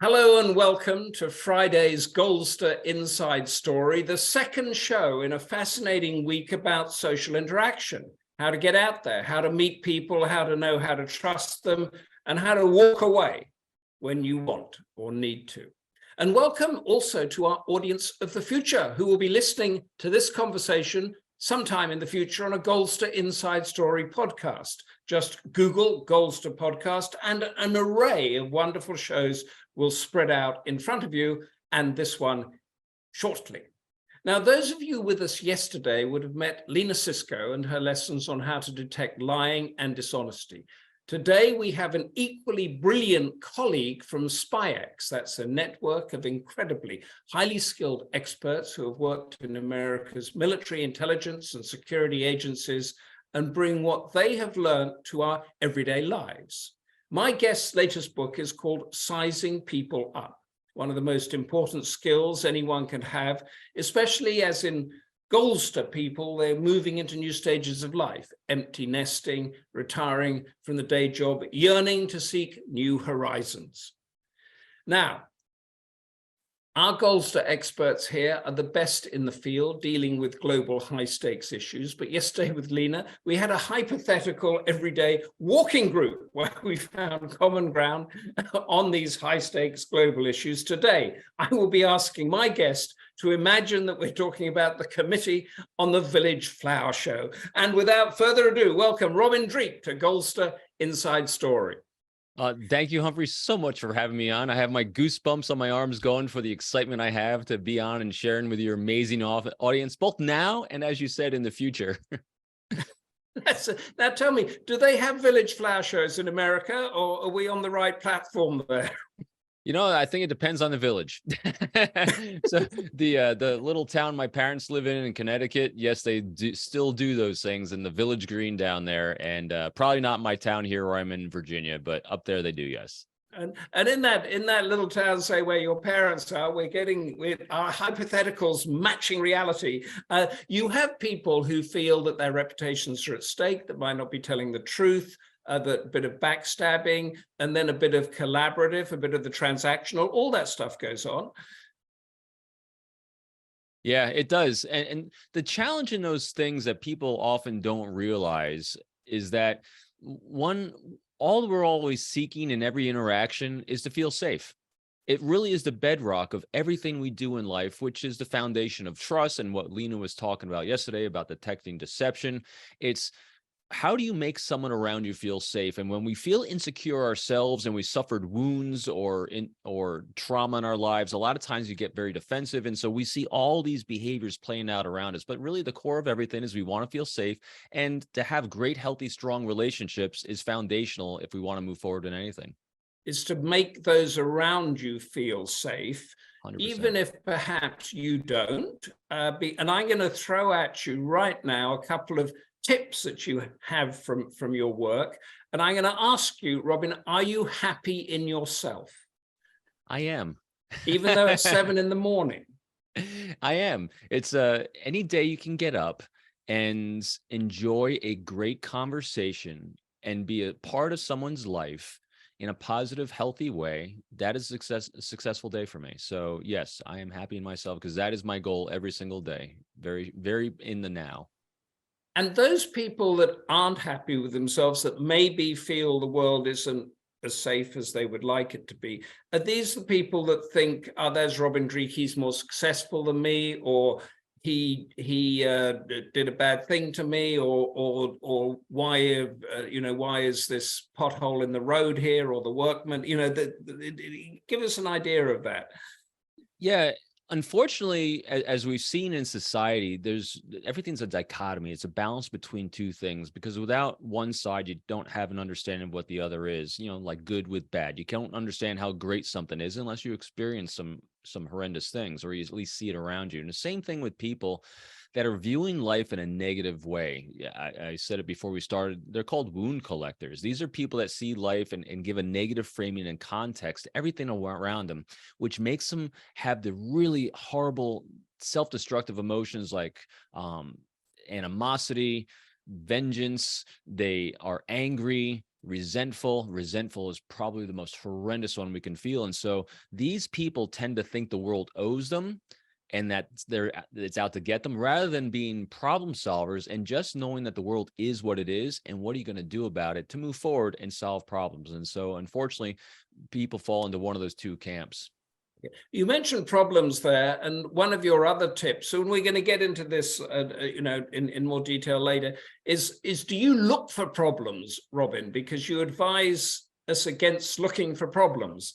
Hello and welcome to Friday's Goldster Inside Story, the second show in a fascinating week about social interaction, how to get out there, how to meet people, how to know how to trust them, and how to walk away when you want or need to. And welcome also to our audience of the future who will be listening to this conversation sometime in the future on a Goldster Inside Story podcast. Just Google Goldster podcast and an array of wonderful shows will spread out in front of you, and this one shortly. Now, those of you with us yesterday would have met Lena Cisco and her lessons on how to detect lying and dishonesty. Today, we have an equally brilliant colleague from SpyX. That's a network of incredibly highly skilled experts who have worked in America's military intelligence and security agencies and bring what they have learned to our everyday lives. My guest's latest book is called Sizing People Up, one of the most important skills anyone can have, especially as in Goldster people, they're moving into new stages of life, empty nesting, retiring from the day job, yearning to seek new horizons. Now, our Goldster experts here are the best in the field dealing with global high-stakes issues. But yesterday with Lena, we had a hypothetical everyday walking group where we found common ground on these high-stakes global issues. Today, I will be asking my guest to imagine that we're talking about the committee on the Village Flower Show. And without further ado, welcome Robin Dreeke to Goldster Inside Story. Thank you, Humphrey, so much for having me on. I have my goosebumps on my arms going for the excitement I have to be on and sharing with your amazing audience, both now and, as you said, in the future. Now, tell me, do they have village flower shows in America, or are we on the right platform there? You know, I think it depends on the village. So the little town my parents live in Connecticut, yes, they still do those things in the Village Green down there, and probably not my town here where I'm in Virginia, but up there they do, yes. And in that little town, say where your parents are, we're getting with our hypotheticals matching reality. You have people who feel that their reputations are at stake, that might not be telling the truth. The bit of backstabbing, and then a bit of collaborative, a bit of the transactional, all that stuff goes on. Yeah, it does. And the challenge in those things that people often don't realize is that all we're always seeking in every interaction is to feel safe. It really is the bedrock of everything we do in life, which is the foundation of trust and what Lena was talking about yesterday about detecting deception. It's how do you make someone around you feel safe? And when we feel insecure ourselves and we suffered wounds or trauma in our lives, a lot of times you get very defensive. And so we see all these behaviors playing out around us. But really the core of everything is we want to feel safe, and to have great, healthy, strong relationships is foundational if we want to move forward in anything. Is to make those around you feel safe, 100%. Even if perhaps you don't. And I'm going to throw at you right now a couple of tips that you have from your work. And I'm going to ask you, Robin, are you happy in yourself? I am. Even though it's 7 a.m? I am. It's any day you can get up and enjoy a great conversation and be a part of someone's life in a positive, healthy way, that is a successful day for me. So yes, I am happy in myself because that is my goal every single day. Very, very in the now. And those people that aren't happy with themselves, that maybe feel the world isn't as safe as they would like it to be, are these the people that think, oh, there's Robin Dreeke, he's more successful than me, or he did a bad thing to me, or why why is this pothole in the road here, or the workman, give us an idea of that. Yeah. Unfortunately, as we've seen in society, everything's a dichotomy. It's a balance between two things, because without one side, you don't have an understanding of what the other is, like good with bad. You can't understand how great something is unless you experience some horrendous things, or you at least see it around you. And the same thing with people that are viewing life in a negative way. Yeah, I said it before we started. They're called wound collectors. These are people that see life and give a negative framing and context to everything around them, which makes them have the really horrible self-destructive emotions like animosity, vengeance. They are angry, resentful. Resentful is probably the most horrendous one we can feel. And so these people tend to think the world owes them and that it's out to get them, rather than being problem solvers and just knowing that the world is what it is and what are you going to do about it to move forward and solve problems. And so unfortunately, people fall into one of those two camps. You mentioned problems there, and one of your other tips, and we're going to get into this, in more detail later, is do you look for problems, Robin? Because you advise us against looking for problems.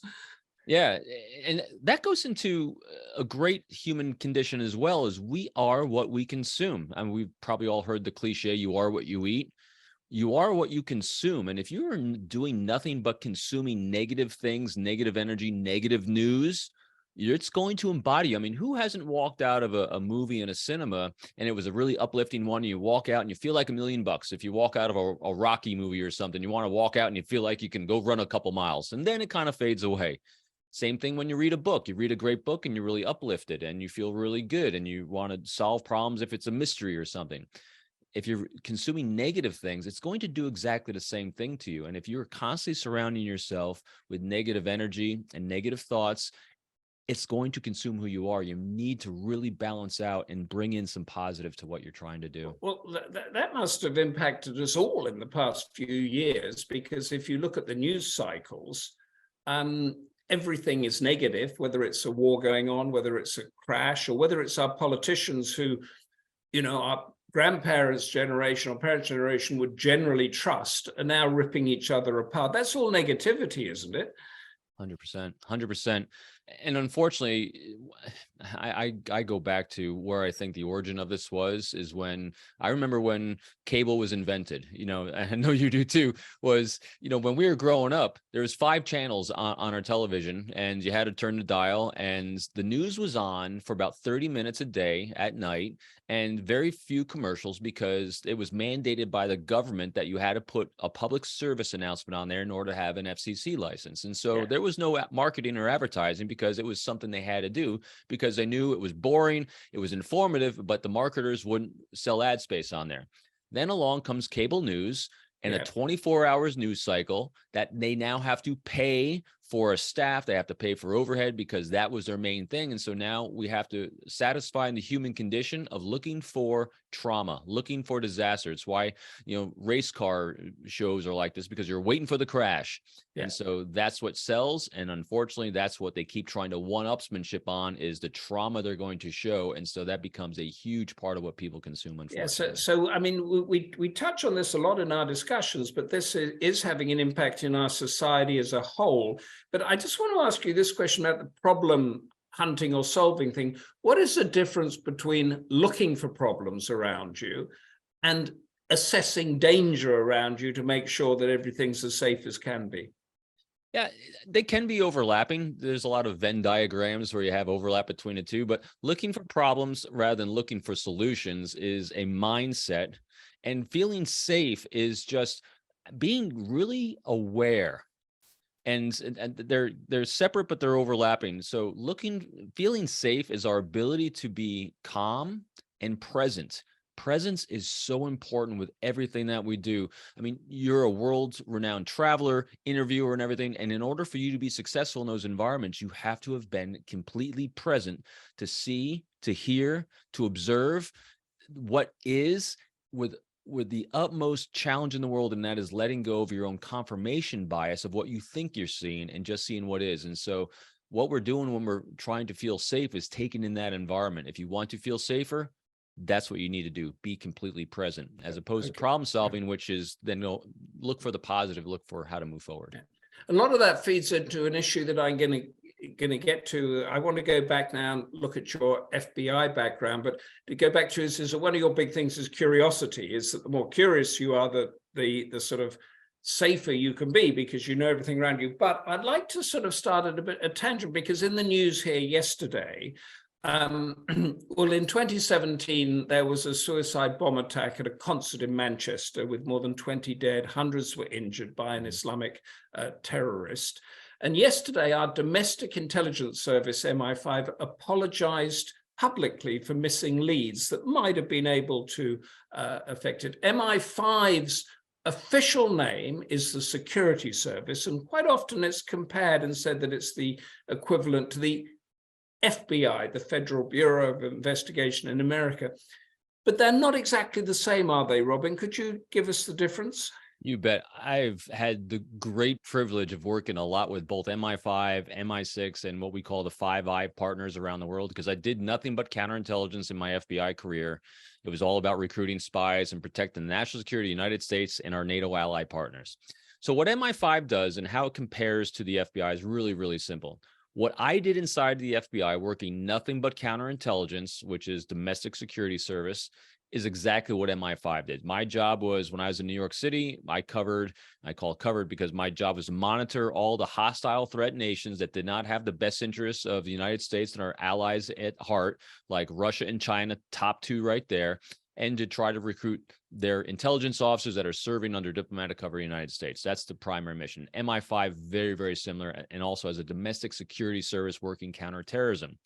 Yeah, and that goes into a great human condition as well, as we are what we consume. I mean, we've probably all heard the cliche, you are what you eat. You are what you consume. And if you are doing nothing but consuming negative things, negative energy, negative news, it's going to embody you. I mean, who hasn't walked out of a movie in a cinema and it was a really uplifting one, and you walk out and you feel like $1,000,000? If you walk out of a Rocky movie or something, you want to walk out and you feel like you can go run a couple miles, and then it kind of fades away. Same thing when you read a book. You read a great book and you're really uplifted and you feel really good and you want to solve problems if it's a mystery or something. If you're consuming negative things, it's going to do exactly the same thing to you. And if you're constantly surrounding yourself with negative energy and negative thoughts, it's going to consume who you are. You need to really balance out and bring in some positive to what you're trying to do. Well, that must have impacted us all in the past few years, because if you look at the news cycles, everything is negative, whether it's a war going on, whether it's a crash, or whether it's our politicians who, our grandparents' generation or parents' generation would generally trust, are now ripping each other apart. That's all negativity, isn't it? 100%, 100%. And unfortunately, I go back to where I think the origin of this is when I remember when cable was invented. I know you do too. Was when we were growing up, there was 5 channels on our television, and you had to turn the dial, and the news was on for about 30 minutes a day at night, and very few commercials, because it was mandated by the government that you had to put a public service announcement on there in order to have an FCC license. And so there was no marketing or advertising, because it was something they had to do, because they knew it was boring, it was informative, but the marketers wouldn't sell ad space on there. Then along comes cable news and a 24 hours news cycle that they now have to pay for a staff. They have to pay for overhead, because that was their main thing. And so now we have to satisfy in the human condition of looking for trauma, looking for disaster. It's why, race car shows are like this, because you're waiting for the crash. Yeah. And so that's what sells. And unfortunately, that's what they keep trying to one-upsmanship on, is the trauma they're going to show. And so that becomes a huge part of what people consume, unfortunately. Yeah, so I mean, we touch on this a lot in our discussions, but this is having an impact in our society as a whole. But I just want to ask you this question about the problem hunting or solving thing. What is the difference between looking for problems around you and assessing danger around you to make sure that everything's as safe as can be? Yeah, they can be overlapping. There's a lot of Venn diagrams where you have overlap between the two, but looking for problems rather than looking for solutions is a mindset. And feeling safe is just being really aware. And they're separate, but they're overlapping. So feeling safe is our ability to be calm and present. Presence is so important with everything that we do. I mean, you're a world-renowned traveler, interviewer, and everything. And in order for you to be successful in those environments, you have to have been completely present to see, to hear, to observe what is with the utmost challenge in the world, and that is letting go of your own confirmation bias of what you think you're seeing and just seeing what is. And so what we're doing when we're trying to feel safe is taking in that environment. If you want to feel safer, that's what you need to do. Be completely present, as opposed to problem solving, which is then look for the positive, look for how to move forward. A lot of that feeds into an issue that I'm going to get to. I want to go back now and look at your FBI background, but to go back to is one of your big things is curiosity. Is that the more curious you are, the sort of safer you can be, because you know everything around you. But I'd like to sort of start at a tangent, because in the news here yesterday, well, in 2017, there was a suicide bomb attack at a concert in Manchester with more than 20 dead. Hundreds were injured by an Islamic terrorist. And yesterday, our domestic intelligence service, MI5, apologized publicly for missing leads that might have been able to affect it. MI5's official name is the Security Service, and quite often it's compared and said that it's the equivalent to the FBI, the Federal Bureau of Investigation in America. But they're not exactly the same, are they, Robin? Could you give us the difference? You bet. I've had the great privilege of working a lot with both MI5, MI6, and what we call the Five Eye partners around the world, because I did nothing but counterintelligence in my FBI career. It was all about recruiting spies and protecting the national security of the United States and our NATO ally partners. So what MI5 does and how it compares to the FBI is really, really simple. What I did inside the FBI, working nothing but counterintelligence, which is domestic security service, is exactly what MI5 did. My job was, when I was in New York City, I call it covered because my job was to monitor all the hostile threat nations that did not have the best interests of the United States and our allies at heart, like Russia and China, top two right there, and to try to recruit their intelligence officers that are serving under diplomatic cover of the United States. That's the primary mission. MI5, very, very similar, and also as a domestic security service working counterterrorism.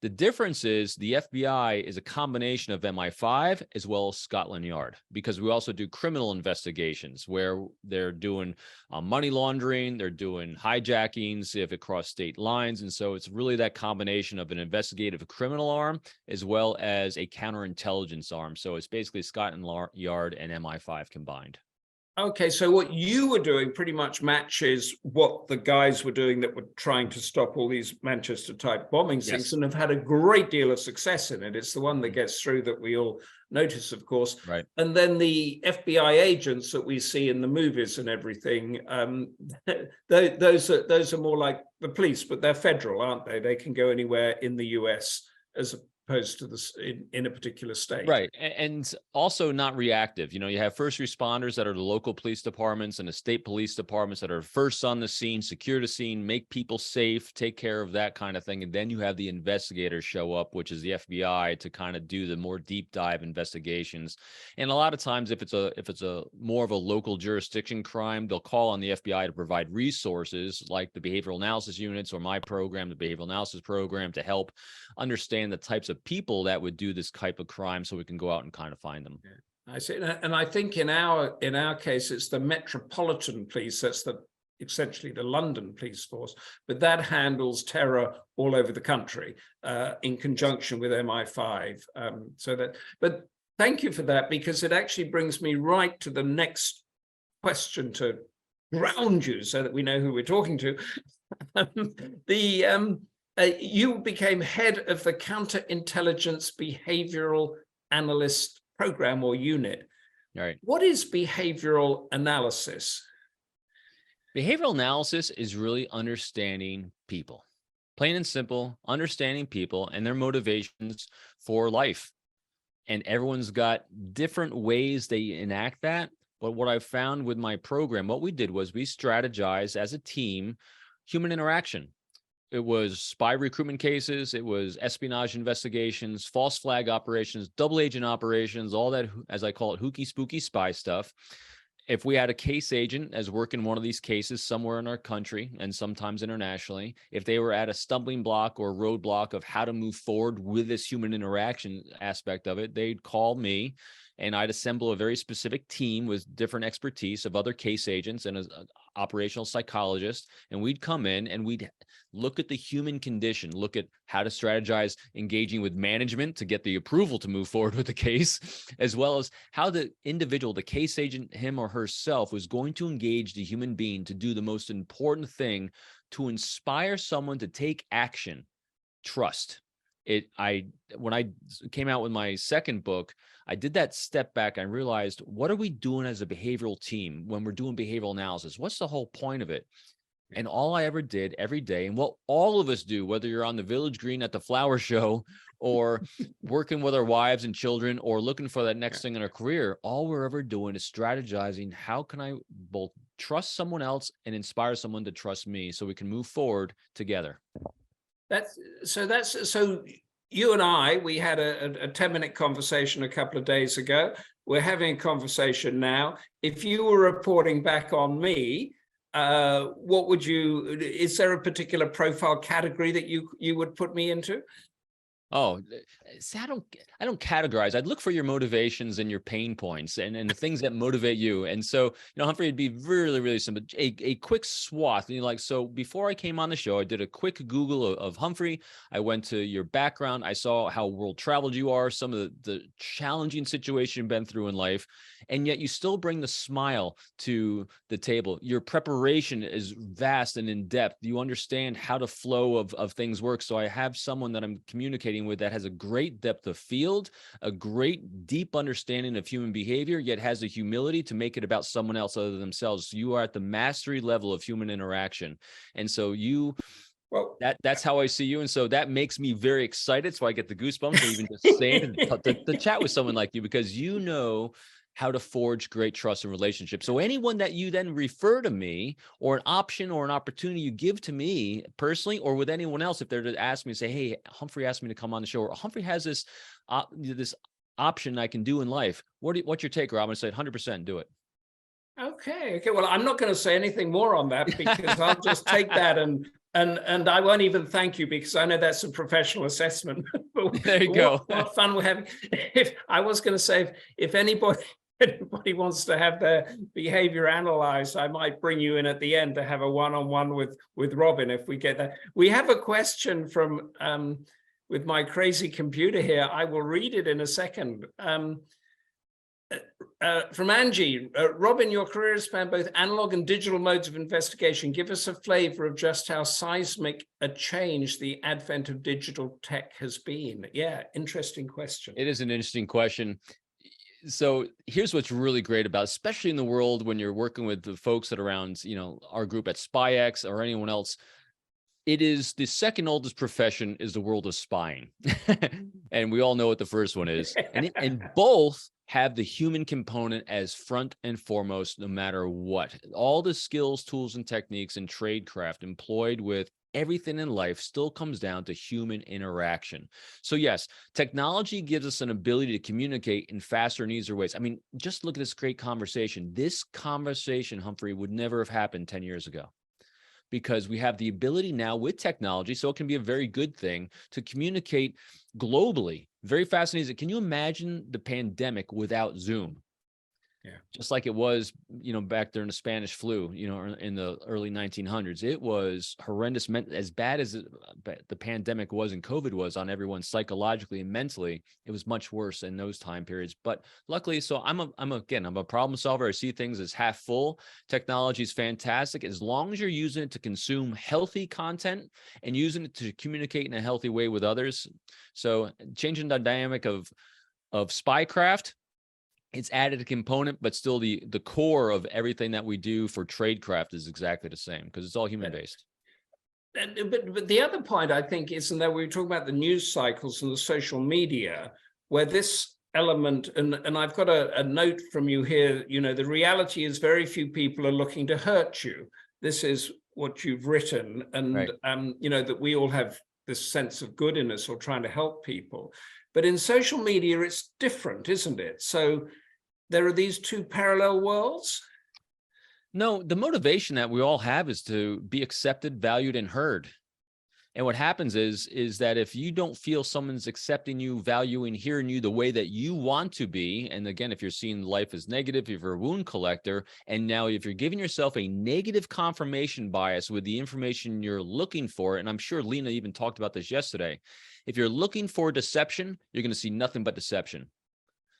The difference is the FBI is a combination of MI5 as well as Scotland Yard, because we also do criminal investigations where they're doing money laundering, they're doing hijackings if it crossed state lines. And so it's really that combination of an investigative criminal arm as well as a counterintelligence arm. So it's basically Scotland Yard and MI5 combined. Okay, so what you were doing pretty much matches what the guys were doing that were trying to stop all these Manchester-type bombing things, Yes. and have had a great deal of success in it. It's the one that gets through that we all notice, of course. Right. And then the FBI agents that we see in the movies and everything, those are more like the police, but they're federal, aren't they? They can go anywhere in the US as opposed to this in a particular state. Right. And also not reactive. You know, you have first responders that are the local police departments and the state police departments that are first on the scene, secure the scene, make people safe, take care of that kind of thing. And then you have the investigators show up, which is the FBI, to kind of do the more deep dive investigations. And a lot of times, if it's a more of a local jurisdiction crime, they'll call on the FBI to provide resources like the behavioral analysis units or my program, the behavioral analysis program, to help understand the types of people that would do this type of crime so we can go out and kind of find them. Yeah, I see. And I think in our case, it's the Metropolitan Police. That's essentially the London police force, but that handles terror all over the country in conjunction with MI5. But thank you for that, because it actually brings me right to the next question to ground you so that we know who we're talking to. You became head of the Counterintelligence Behavioral Analyst Program or unit. All right. What is behavioral analysis? Behavioral analysis is really understanding people, plain and simple, understanding people and their motivations for life. And everyone's got different ways they enact that. But what I found with my program, what we did was we strategized as a team human interaction. It was spy recruitment cases, it was espionage investigations, false flag operations, double agent operations, all that, as I call it, hooky spooky spy stuff. If we had a case agent as working one of these cases somewhere in our country and sometimes internationally, if they were at a stumbling block or roadblock of how to move forward with this human interaction aspect of it, they'd call me and I'd assemble a very specific team with different expertise of other case agents and an operational psychologist. And we'd come in and we'd look at the human condition, look at how to strategize engaging with management to get the approval to move forward with the case, as well as how the individual, the case agent, him or herself, was going to engage the human being to do the most important thing to inspire someone to take action: trust. When I came out with my second book, I did that step back. I realized, what are we doing as a behavioral team when we're doing behavioral analysis? What's the whole point of it? And all I ever did every day, and what all of us do, whether you're on the village green at the flower show or working with our wives and children or looking for that next thing in our career, all we're ever doing is strategizing, how can I both trust someone else and inspire someone to trust me so we can move forward together. So you and I, we had a 10-minute conversation a couple of days ago. We're having a conversation now. If you were reporting back on me, what would you, is there a particular profile category that you would put me into? Oh, see, I don't categorize. I'd look for your motivations and your pain points and the things that motivate you. And so, Humphrey, it'd be really, really simple. A quick swath. So before I came on the show, I did a quick Google of Humphrey. I went to your background. I saw how world traveled you are, some of the challenging situation you've been through in life. And yet you still bring the smile to the table. Your preparation is vast and in depth. You understand how the flow of things work. So I have someone that I'm communicating with that has a great depth of field, a great deep understanding of human behavior, yet has the humility to make it about someone else other than themselves. So you are at the mastery level of human interaction. And so that's how I see you. And so that makes me very excited. So I get the goosebumps or even just saying to chat with someone like you, because you know how to forge great trust and relationships. So anyone that you then refer to me, or an option or an opportunity you give to me personally, or with anyone else, if they're to ask me, say, hey, Humphrey asked me to come on the show, or Humphrey has this option I can do in life. What's your take, Rob? I'm going to say 100% do it. Okay. Well, I'm not going to say anything more on that, because I'll just take that and I won't even thank you, because I know that's a professional assessment. There you go. What fun we're having. If I was going to say, if anybody wants to have their behavior analyzed, I might bring you in at the end to have a one-on-one with Robin if we get that. We have a question from with my crazy computer here. I will read it in a second. From Angie, Robin, your career has spanned both analog and digital modes of investigation. Give us a flavor of just how seismic a change the advent of digital tech has been. Yeah, interesting question. It is an interesting question. So here's what's really great about, especially in the world when you're working with the folks that are around, our group at SpyX or anyone else. It is the second oldest profession is the world of spying. And we all know what the first one is. And both have the human component as front and foremost, no matter what. All the skills, tools, and techniques in tradecraft employed with everything in life still comes down to human interaction. So yes, technology gives us an ability to communicate in faster and easier ways. I mean, just look at this great conversation. This conversation, Humphrey, would never have happened 10 years ago, because we have the ability now with technology, so it can be a very good thing, to communicate globally very fast and easy. Can you imagine the pandemic without Zoom? Yeah. Just like it was, back during the Spanish flu, in the early 1900s. It was horrendous, as bad as the pandemic was and COVID was on everyone psychologically and mentally. It was much worse in those time periods. But luckily, so I'm a problem solver. I see things as half full. Technology is fantastic as long as you're using it to consume healthy content and using it to communicate in a healthy way with others. So changing the dynamic of spycraft, it's added a component, but still the core of everything that we do for tradecraft is exactly the same, because it's all human based. But the other point, I think, isn't that we were talking about the news cycles and the social media, where this element, and I've got a note from you here, the reality is very few people are looking to hurt you. This is what you've written, and right. That we all have this sense of good in us or trying to help people. But in social media, it's different, isn't it? So there are these two parallel worlds? No, the motivation that we all have is to be accepted, valued, and heard. And what happens is that if you don't feel someone's accepting you, valuing, hearing you the way that you want to be, and again, if you're seeing life as negative, if you're a wound collector, and now if you're giving yourself a negative confirmation bias with the information you're looking for, and I'm sure Lena even talked about this yesterday, if you're looking for deception, you're going to see nothing but deception.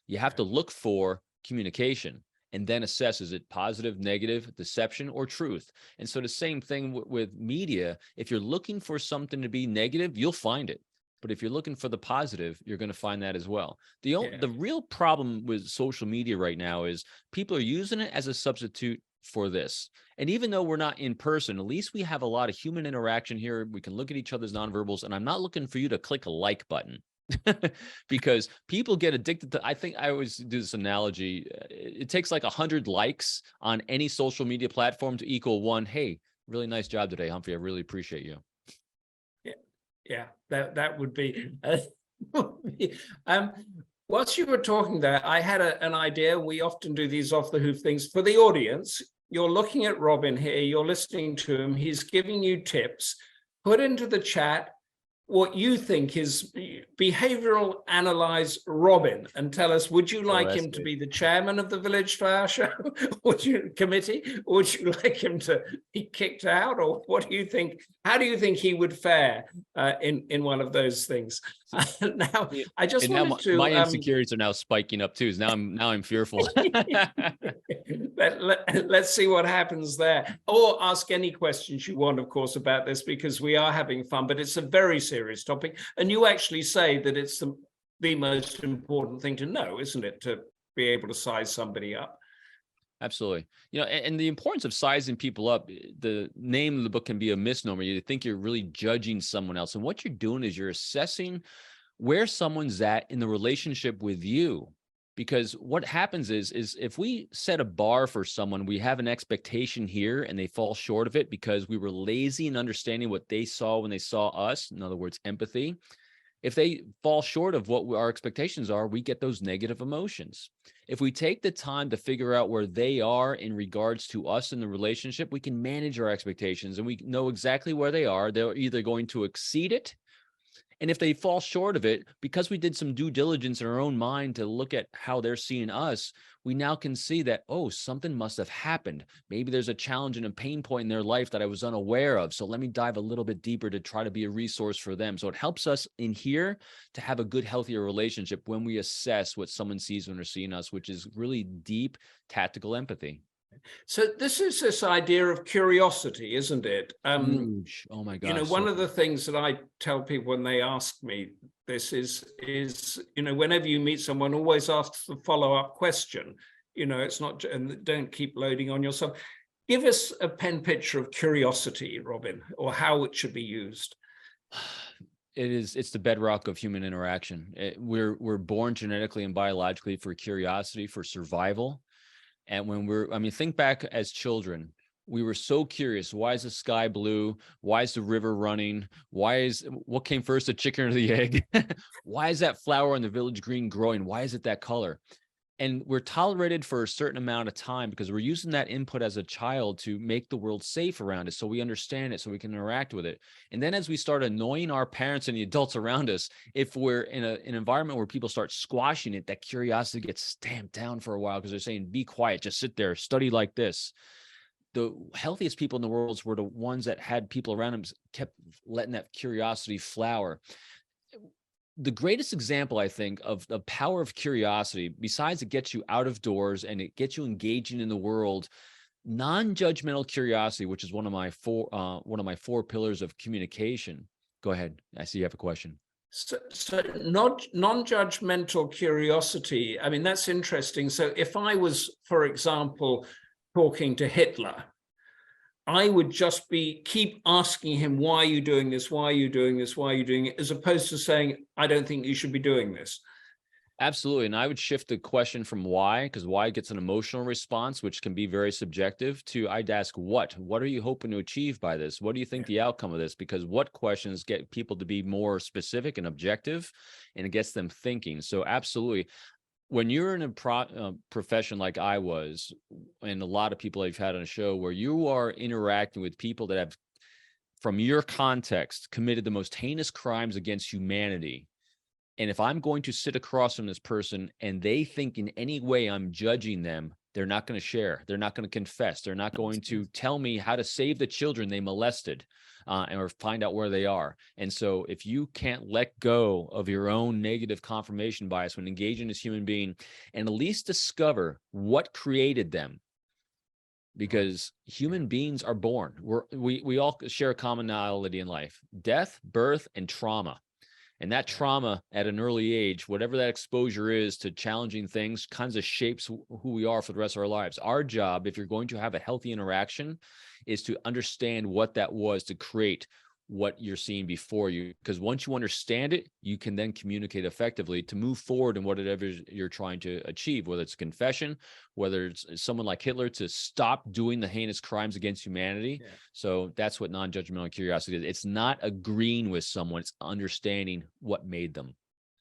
You have to look for communication and then assess, is it positive, negative, deception, or truth? And so the same thing with media. If you're looking for something to be negative, you'll find it. But if you're looking for the positive, you're going to find that as well. The real problem with social media right now is people are using it as a substitute for this. And even though we're not in person, at least we have a lot of human interaction here. We can look at each other's nonverbals, and I'm not looking for you to click a like button. Because people get addicted to, I think I always do this analogy. It takes like 100 likes on any social media platform to equal one. Hey, really nice job today, Humphrey. I really appreciate you. Yeah, that would be. Whilst you were talking there, I had an idea. We often do these off the hoof things for the audience. You're looking at Robin here. You're listening to him. He's giving you tips. Put into the chat what you think is behavioral analyze Robin and tell us, would you like him to be the chairman of the Village Flower Show committee? Or would you like him to be kicked out? Or what do you think? How do you think he would fare in one of those things? Now, I just wanted to... my insecurities are now spiking up too. So now I'm fearful. Let's see what happens there. Or ask any questions you want, of course, about this, because we are having fun, but it's a very serious topic. And you actually say that it's the most important thing to know, isn't it? To be able to size somebody up. Absolutely. You know, and the importance of sizing people up, the name of the book can be a misnomer. You think you're really judging someone else. And what you're doing is you're assessing where someone's at in the relationship with you. Because what happens is if we set a bar for someone, we have an expectation here and they fall short of it because we were lazy in understanding what they saw when they saw us. In other words, empathy. If they fall short of what our expectations are, we get those negative emotions. If we take the time to figure out where they are in regards to us in the relationship, we can manage our expectations and we know exactly where they are. They're either going to exceed it. And if they fall short of it, because we did some due diligence in our own mind to look at how they're seeing us, we now can see that, oh, something must have happened. Maybe there's a challenge and a pain point in their life that I was unaware of. So let me dive a little bit deeper to try to be a resource for them. So it helps us in here to have a good, healthier relationship when we assess what someone sees when they're seeing us, which is really deep tactical empathy. So this is this idea of curiosity, isn't it? Huge. Oh my gosh. You know, one of the things that I tell people when they ask me this is, you know, whenever you meet someone, always ask the follow-up question. You know, it's not, and don't keep loading on yourself. Give us a pen picture of curiosity, Robin, or how it should be used. It's the bedrock of human interaction. We're born genetically and biologically for curiosity, for survival. And when think back as children, we were so curious. Why is the sky blue? Why is the river running? What came first, the chicken or the egg? Why is that flower on the village green growing? Why is it that color? And we're tolerated for a certain amount of time because we're using that input as a child to make the world safe around us so we understand it, so we can interact with it. And then as we start annoying our parents and the adults around us, if we're in an environment where people start squashing it, that curiosity gets stamped down for a while because they're saying, be quiet, just sit there, study like this. The healthiest people in the world were the ones that had people around them kept letting that curiosity flower. The greatest example, I think, of the power of curiosity, besides it gets you out of doors and it gets you engaging in the world, non-judgmental curiosity, which is one of my four pillars of communication. Go ahead. I see you have a question. So non-judgmental curiosity. I mean, that's interesting. So if I was, for example, talking to Hitler, I would just keep asking him, why are you doing this? Why are you doing this? Why are you doing it? As opposed to saying, I don't think you should be doing this. Absolutely. And I would shift the question from why, because why gets an emotional response, which can be very subjective, to I'd ask what are you hoping to achieve by this? What do you think the outcome of this? Because what questions get people to be more specific and objective, and it gets them thinking. So absolutely. When you're in a profession like I was, and a lot of people I've had on a show, where you are interacting with people that have, from your context, committed the most heinous crimes against humanity. And if I'm going to sit across from this person and they think in any way I'm judging them, they're not going to share. They're not going to confess. They're not going to tell me how to save the children they molested or find out where they are. And so if you can't let go of your own negative confirmation bias when engaging as human being and at least discover what created them, because human beings are born. We all share a commonality in life: death, birth, and trauma. And that trauma at an early age, whatever that exposure is to challenging things, kinds of shapes who we are for the rest of our lives. Our job, if you're going to have a healthy interaction, is to understand what that was to create what you're seeing before you. Because once you understand it, you can then communicate effectively to move forward in whatever you're trying to achieve, whether it's confession, whether it's someone like Hitler to stop doing the heinous crimes against humanity. Yeah. So that's what non-judgmental curiosity is. It's not agreeing with someone, it's understanding what made them.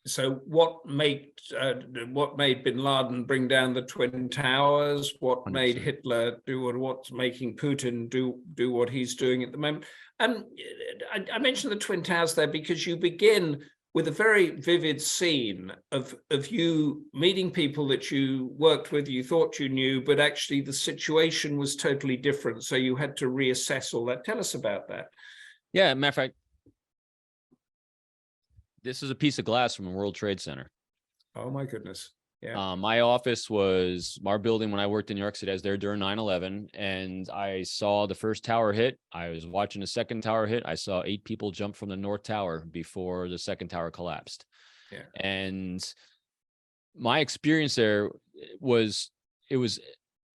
So what made bin Laden bring down the Twin Towers? What made 100%. Hitler do what's making Putin do what he's doing at the moment? And I mentioned the Twin Towers there because you begin with a very vivid scene of you meeting people that you worked with, you thought you knew, but actually the situation was totally different. So you had to reassess all that. Tell us about that. Yeah, matter of fact, this is a piece of glass from the World Trade Center. Oh my goodness. Yeah. My office was our building when I worked in New York City. I was there during 9/11, and I saw the first tower hit. I was watching the second tower hit. I saw 8 people jump from the North Tower before the second tower collapsed. Yeah. And my experience there was,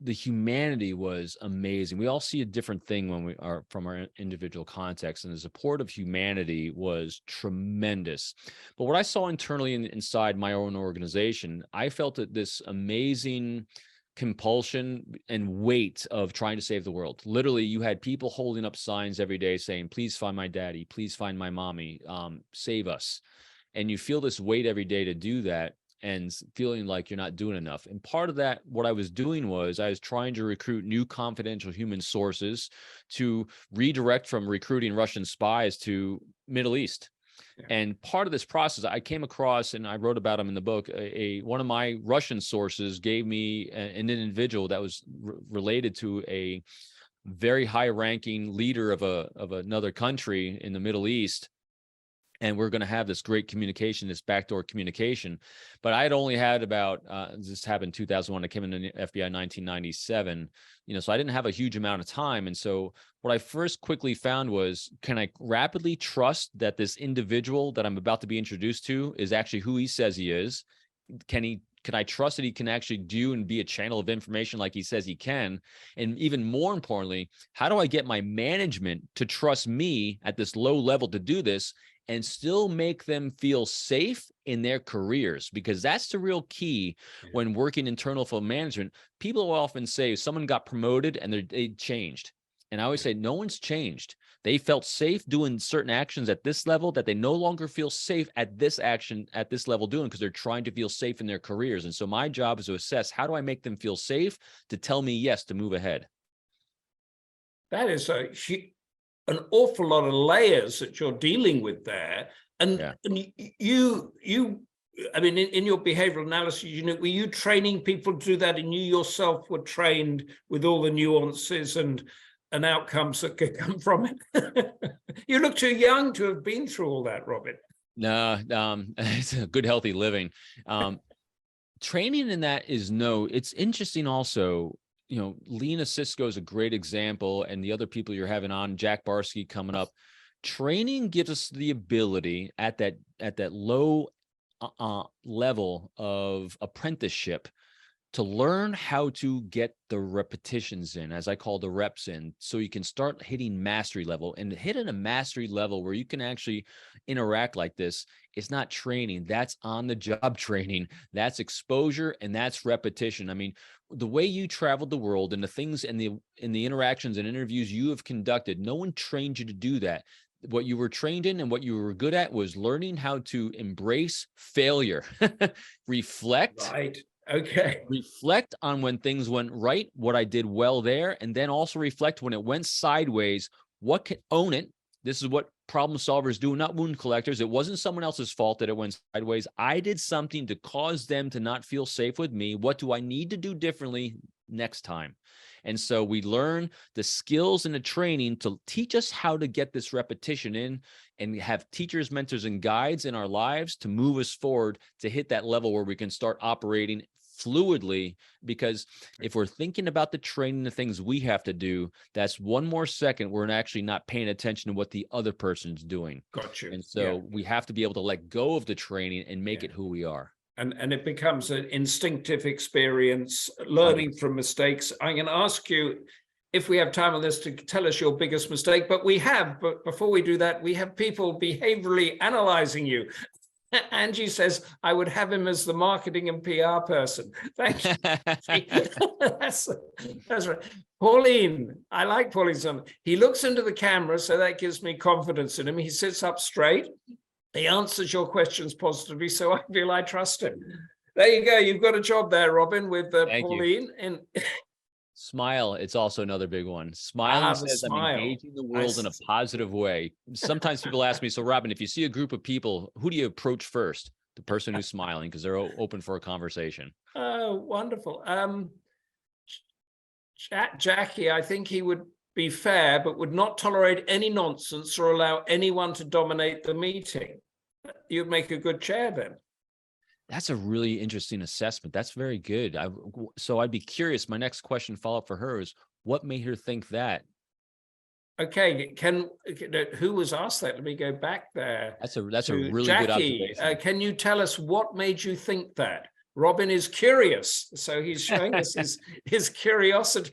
the humanity was amazing. We all see a different thing when we are from our individual context, and the support of humanity was tremendous. But what I saw internally inside my own organization, I felt that this amazing compulsion and weight of trying to save the world. Literally, you had people holding up signs every day saying, please find my daddy, please find my mommy, save us. And you feel this weight every day to do that, and feeling like you're not doing enough. And part of that, what I was doing was I was trying to recruit new confidential human sources to redirect from recruiting Russian spies to Middle East. Yeah. And part of this process, I came across, and I wrote about him in the book, one of my Russian sources gave me an individual that was related to a very high-ranking leader of another country in the Middle East. And we're going to have this great communication, this backdoor communication. But I had only had about, this happened in 2001. I came into the FBI in 1997, so I didn't have a huge amount of time. And so what I first quickly found was, can I rapidly trust that this individual that I'm about to be introduced to is actually who he says he is? Can I trust that he can actually do and be a channel of information like he says he can? And even more importantly, how do I get my management to trust me at this low level to do this and still make them feel safe in their careers? Because that's the real key when working internal for management. People will often say someone got promoted and they changed. And I always say, no one's changed. They felt safe doing certain actions at this level that they no longer feel safe at this action at this level doing, because they're trying to feel safe in their careers. And so my job is to assess, how do I make them feel safe to tell me yes to move ahead? That is an awful lot of layers that you're dealing with there. And you I mean, in your behavioral analysis, were you training people to do that, and you yourself were trained with all the nuances and outcomes that could come from it? You look too young to have been through all that, Robin. No, it's a good, healthy living. Training in that is it's interesting also. Lena Cisco is a great example, and the other people you're having on, Jack Barsky coming up. Training gives us the ability at that low level of apprenticeship to learn how to get the repetitions in, as I call the reps in, so you can start hitting mastery level. And hitting a mastery level where you can actually interact like this, it's not training, that's on the job training, that's exposure, and that's repetition. I mean, the way you traveled the world and the things and the interactions and interviews you have conducted, no one trained you to do that. What you were trained in and what you were good at was learning how to embrace failure, reflect. Right. Okay. Reflect on when things went right, what I did well there, and then also reflect when it went sideways. What can own it? This is what problem solvers do, not wound collectors. It wasn't someone else's fault that it went sideways. I did something to cause them to not feel safe with me. What do I need to do differently next time? And so we learn the skills and the training to teach us how to get this repetition in, and have teachers, mentors, and guides in our lives to move us forward to hit that level where we can start operating fluidly. Because if we're thinking about the training, the things we have to do, that's one more second we're actually not paying attention to what the other person's doing. Got you. And so we have to be able to let go of the training and make it who we are. And it becomes an instinctive experience, learning from mistakes. I'm going to ask you, if we have time on this, to tell us your biggest mistake, but before we do that, we have people behaviorally analyzing you. Angie says, I would have him as the marketing and PR person. Thank you. That's right. Pauline, I like Pauline's son. He looks into the camera, so that gives me confidence in him. He sits up straight. He answers your questions positively, so I feel I trust him. There you go. You've got a job there, Robin, with Thank you. Pauline. And Smile, it's also another big one. Smiling the says I'm smile. engaging the world in a positive way. Sometimes people ask me, so Robin, if you see a group of people, who do you approach first? The person who's smiling, because they're open for a conversation. Oh, wonderful. Jackie, I think he would be fair, but would not tolerate any nonsense or allow anyone to dominate the meeting. You'd make a good chair then. That's a really interesting assessment. That's very good. So I'd be curious. My next question, follow up for her, is what made her think that? Okay, who was asked that? Let me go back there. That's a really Jackie, good observation. Can you tell us what made you think that? Robin is curious, so he's showing us his curiosity.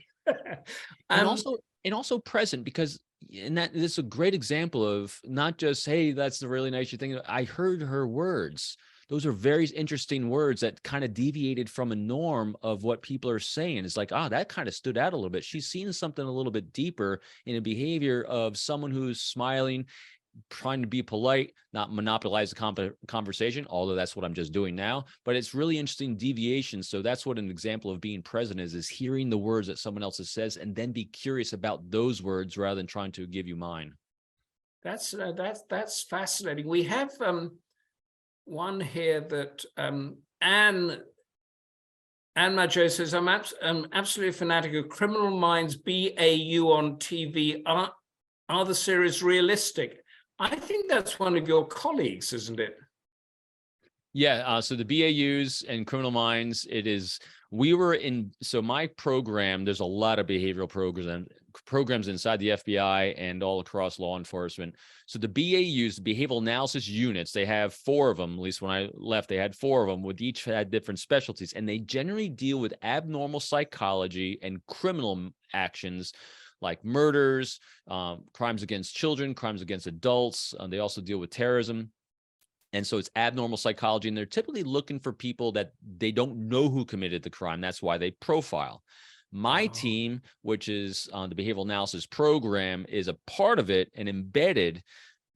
and also present, because this is a great example of not just, hey, that's the really nice thing. I heard her words. Those are very interesting words that kind of deviated from a norm of what people are saying. It's like, that kind of stood out a little bit. She's seen something a little bit deeper in a behavior of someone who's smiling, trying to be polite, not monopolize the conversation, although that's what I'm just doing now. But it's really interesting deviation. So that's what an example of being present is hearing the words that someone else says and then be curious about those words rather than trying to give you mine. That's fascinating. We have one here that Anne Majo says, I'm absolutely a fanatic of Criminal Minds BAU on TV. Are the series realistic? I think that's one of your colleagues, isn't it? Yeah. So the BAUs and Criminal Minds, so my program, there's a lot of behavioral programs inside the FBI and all across law enforcement. So the BAUs, the behavioral analysis units, they have 4 of them. At least when I left, they had 4 of them, with each had different specialties, and they generally deal with abnormal psychology and criminal actions like murders, crimes against children, crimes against adults. They also deal with terrorism. And so it's abnormal psychology, and they're typically looking for people that they don't know who committed the crime. That's why they profile. My team, which is the behavioral analysis program, is a part of it and embedded,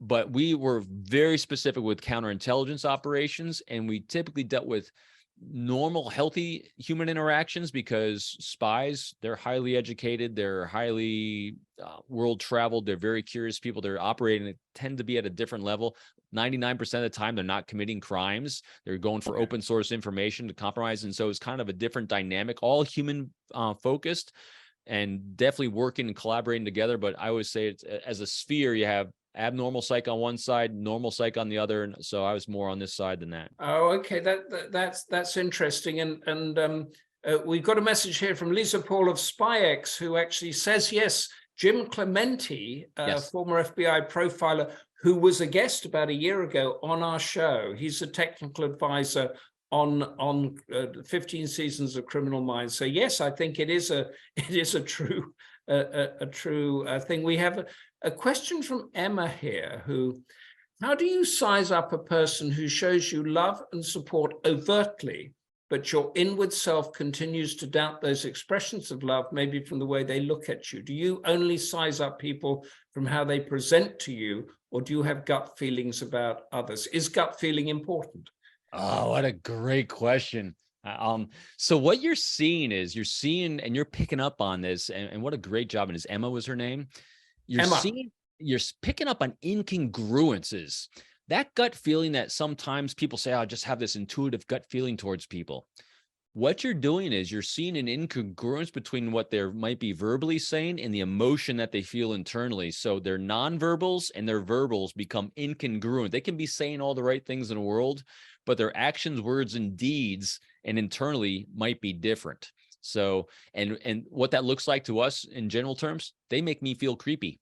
but we were very specific with counterintelligence operations, and we typically dealt with normal, healthy human interactions, because spies, they're highly educated, they're highly world traveled, they're very curious people, they're operating, tend to be at a different level. 99% of the time, they're not committing crimes. They're going for open source information to compromise. And so it's kind of a different dynamic, all human focused, and definitely working and collaborating together. But I always say it's as a sphere, you have abnormal psych on one side, normal psych on the other. And so I was more on this side than that. Oh, okay. That's interesting. And we've got a message here from Lisa Paul of SpyX, who actually says, yes, Jim Clementi, Yes. Former FBI profiler, who was a guest about a year ago on our show. He's a technical advisor on 15 seasons of Criminal Minds. So yes, I think it is a true thing. We have a question from Emma here, how do you size up a person who shows you love and support overtly, but your inward self continues to doubt those expressions of love, maybe from the way they look at you? Do you only size up people from how they present to you, or do you have gut feelings about others? Is gut feeling important? Oh, what a great question. So what you're seeing, and you're picking up on this, and what a great job. And Emma was her name. You're picking up on incongruences. That gut feeling that sometimes people say, I just have this intuitive gut feeling towards people. What you're doing is you're seeing an incongruence between what they might be verbally saying and the emotion that they feel internally. So their nonverbals and their verbals become incongruent. They can be saying all the right things in the world, but their actions, words, and deeds and internally might be different. So, and what that looks like to us in general terms, they make me feel creepy.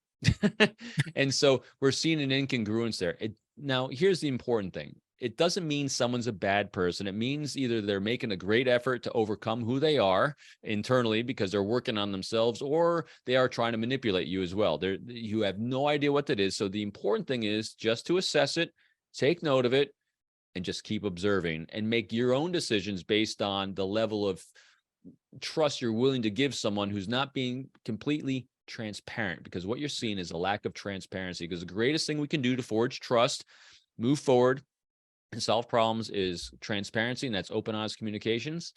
And so we're seeing an incongruence there. Now, here's the important thing. It doesn't mean someone's a bad person. It means either they're making a great effort to overcome who they are internally because they're working on themselves, or they are trying to manipulate you as well. You have no idea what that is. So the important thing is just to assess it, take note of it, and just keep observing and make your own decisions based on the level of trust you're willing to give someone who's not being completely transparent, because what you're seeing is a lack of transparency. Because the greatest thing we can do to forge trust, move forward and solve problems is transparency, and that's open, honest communications.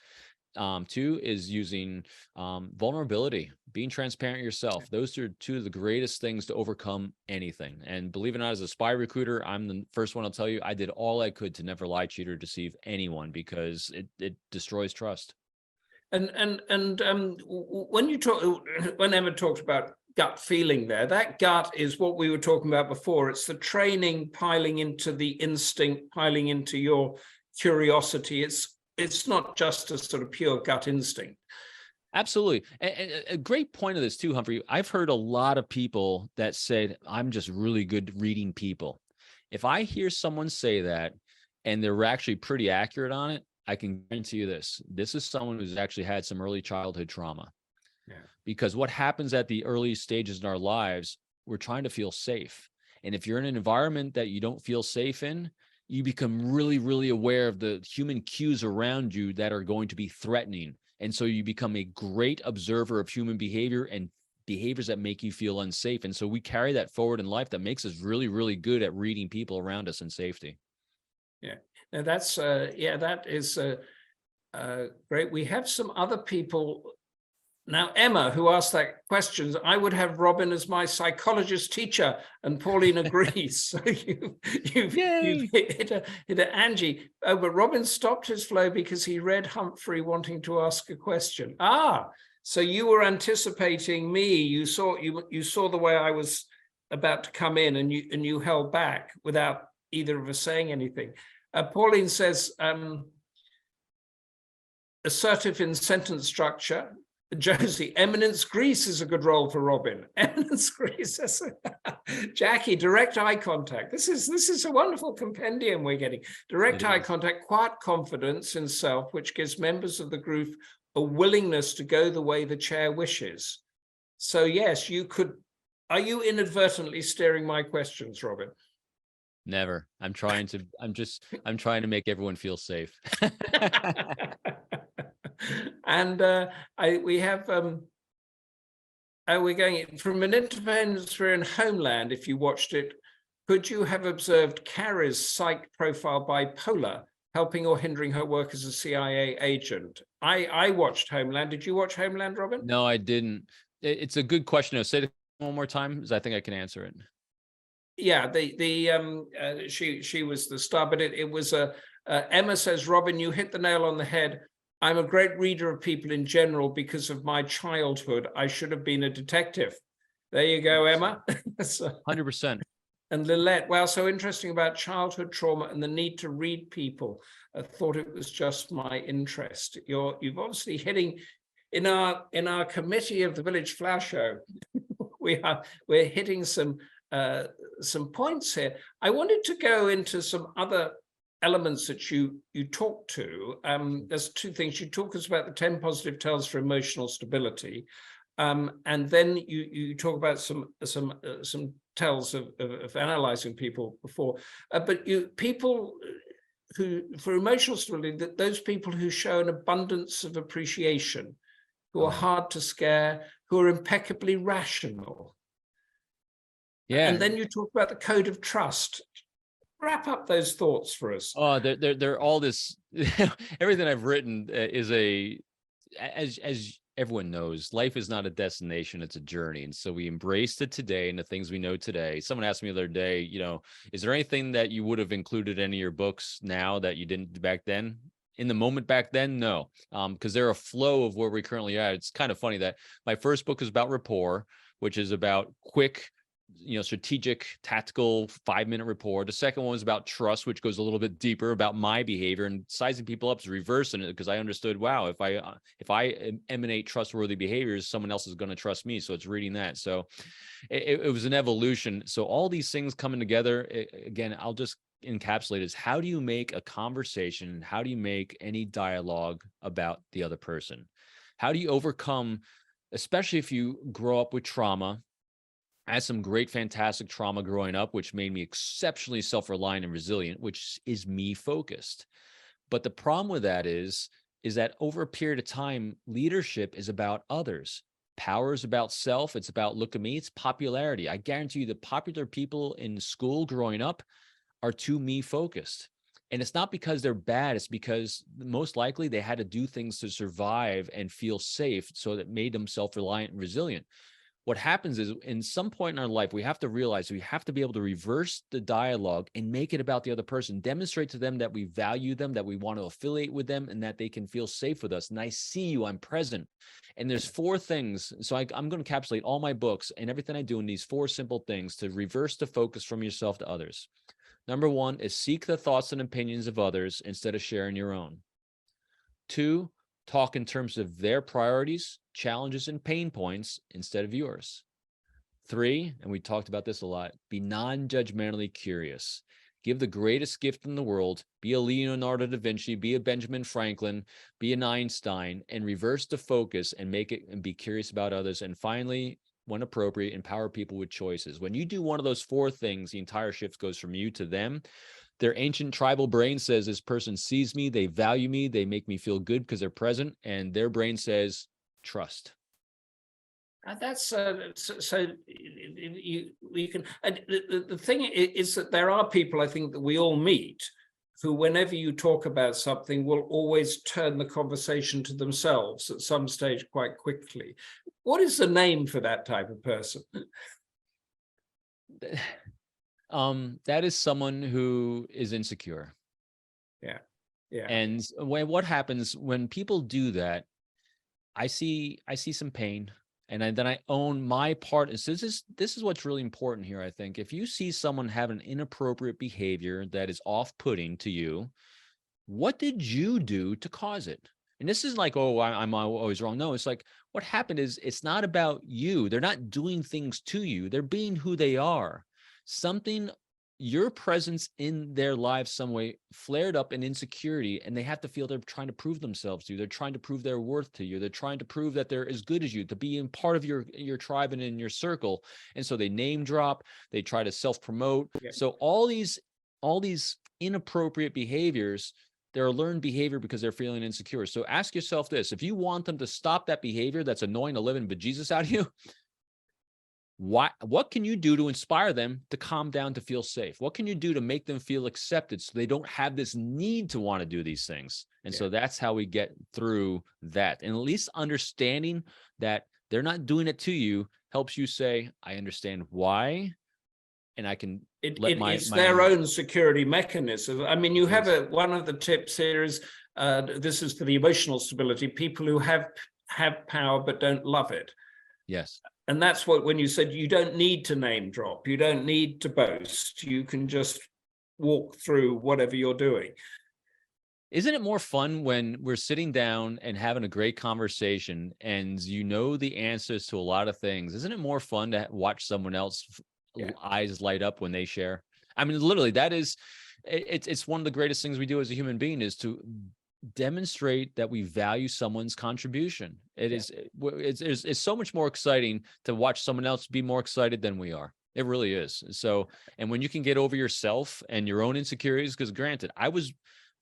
Two is using vulnerability, being transparent yourself. Those are two of the greatest things to overcome anything. And believe it or not, as a spy recruiter, I'm the first one to tell you, I did all I could to never lie, cheat, or deceive anyone, because it destroys trust. And when you talk, when Emma talked about gut feeling there, that gut is what we were talking about before. It's the training piling into the instinct, piling into your curiosity. It's not just a sort of pure gut instinct. Absolutely. And a great point of this too, Humphrey. I've heard a lot of people that said, I'm just really good reading people. If I hear someone say that and they're actually pretty accurate on it, I can guarantee you this. This is someone who's actually had some early childhood trauma. Yeah. Because what happens at the early stages in our lives, we're trying to feel safe. And if you're in an environment that you don't feel safe in, you become really, really aware of the human cues around you that are going to be threatening. And so you become a great observer of human behavior and behaviors that make you feel unsafe. And so we carry that forward in life. That makes us really, really good at reading people around us in safety. Yeah, now that's that is great. We have some other people now. Emma, who asked that question, I would have Robin as my psychologist teacher, and Pauline agrees. So you've hit a Angie. Oh, but Robin stopped his flow because he read Humphrey wanting to ask a question. So you were anticipating me. You saw the way I was about to come in, and you held back without either of us saying anything. Pauline says, assertive in sentence structure. Josie, eminence Greece is a good role for Robin. Eminence Greece. Jackie, direct eye contact. This is a wonderful compendium we're getting. Direct eye contact, quiet confidence in self, which gives members of the group a willingness to go the way the chair wishes. So yes, you could. Are you inadvertently steering my questions, Robin? Never. I'm trying to make everyone feel safe. And we have we're going from An Independence in Homeland. If you watched it, could you have observed Carrie's psych profile bipolar, helping or hindering her work as a CIA agent? I watched Homeland. Did you watch Homeland, Robin? No, I didn't. It's a good question. Say it one more time, because I think I can answer it. Yeah, she was the star, but it was Emma says, Robin, you hit the nail on the head. I'm a great reader of people in general because of my childhood. I should have been a detective. There you go, Emma. 100%. And Lillette, wow, so interesting about childhood trauma and the need to read people. I thought it was just my interest. You've obviously hitting in our committee of the Village Flower Show. we're hitting some points here. I wanted to go into some other elements that you talk to. There's two things. You talk us about the 10 positive tells for emotional stability, and then you talk about some tells of analyzing people before. But people who, for emotional stability, those people who show an abundance of appreciation, who are hard to scare, who are impeccably rational. Yeah. And then you talk about the code of trust. Wrap up those thoughts for us. Oh, they're all this. Everything I've written is as everyone knows, life is not a destination, it's a journey. And so we embraced it today and the things we know today. Someone asked me the other day, is there anything that you would have included in any of your books now that you didn't back then? In the moment back then, no, because they're a flow of where we currently are. It's kind of funny that my first book is about rapport, which is about quick, strategic, tactical 5-minute rapport. The second one was about trust, which goes a little bit deeper about my behavior, and sizing people up is reversing it, because I understood, wow, if I emanate trustworthy behaviors, someone else is going to trust me. So it's reading that. So it was an evolution. So all these things coming together, again, I'll just encapsulate is, how do you make a conversation? How do you make any dialogue about the other person? How do you overcome, especially if you grow up with trauma? I had some great, fantastic trauma growing up, which made me exceptionally self-reliant and resilient, which is me focused. But the problem with that is that over a period of time, leadership is about others. Power is about self. It's about, look at me, it's popularity. I guarantee you the popular people in school growing up are too me focused. And it's not because they're bad. It's because most likely they had to do things to survive and feel safe. So that made them self-reliant and resilient. What happens is in some point in our life, we have to realize we have to be able to reverse the dialogue and make it about the other person, demonstrate to them that we value them, that we want to affiliate with them, and that they can feel safe with us. And I see you, I'm present. And there's 4 things. So I'm going to encapsulate all my books and everything I do in these 4 simple things to reverse the focus from yourself to others. Number 1 is seek the thoughts and opinions of others instead of sharing your own. 2, talk in terms of their priorities, challenges, and pain points instead of yours. 3, and we talked about this a lot, be non-judgmentally curious. Give the greatest gift in the world, be a Leonardo da Vinci, be a Benjamin Franklin, be an Einstein, and reverse the focus and make it and be curious about others. And finally, when appropriate, empower people with choices. When you do one of those 4 things, the entire shift goes from you to them. Their ancient tribal brain says this person sees me, they value me, they make me feel good because they're present, and their brain says trust. That's so you can. And the thing is that there are people, I think, that we all meet who, whenever you talk about something, will always turn the conversation to themselves at some stage quite quickly. What is the name for that type of person? That is someone who is insecure. Yeah. Yeah. And what happens when people do that, I see some pain, and then I own my part. And so this is what's really important here. I think if you see someone have an inappropriate behavior that is off-putting to you, what did you do to cause it? And this is like, oh, I'm always wrong. No, it's like what happened is it's not about you. They're not doing things to you. They're being who they are. Something, your presence in their lives some way flared up in insecurity, and they have to feel they're trying to prove themselves to you. They're trying to prove their worth to you. They're trying to prove that they're as good as you, to be in part of your tribe and in your circle. And so they name drop, they try to self-promote. Yeah. So all these inappropriate behaviors, they're a learned behavior because they're feeling insecure. So ask yourself this: if you want them to stop that behavior that's annoying the living bejesus out of you, what can you do to inspire them to calm down, to feel safe? What can you do to make them feel accepted so they don't have this need to want to do these things? And so that's how we get through that. And at least understanding that they're not doing it to you helps you say, I understand why, and I can it's their own security mechanism. I mean, you have one of the tips here is, this is for the emotional stability, people who have power but don't love it. Yes. And that's what, when you said you don't need to name drop, you don't need to boast, you can just walk through whatever you're doing. Isn't it more fun when we're sitting down and having a great conversation and you know the answers to a lot of things? Isn't it more fun to watch someone else eyes light up when they share? I mean, literally, it's one of the greatest things we do as a human being is to demonstrate that we value someone's contribution. It's so much more exciting to watch someone else be more excited than we are. It really is. So, and when you can get over yourself and your own insecurities, because granted,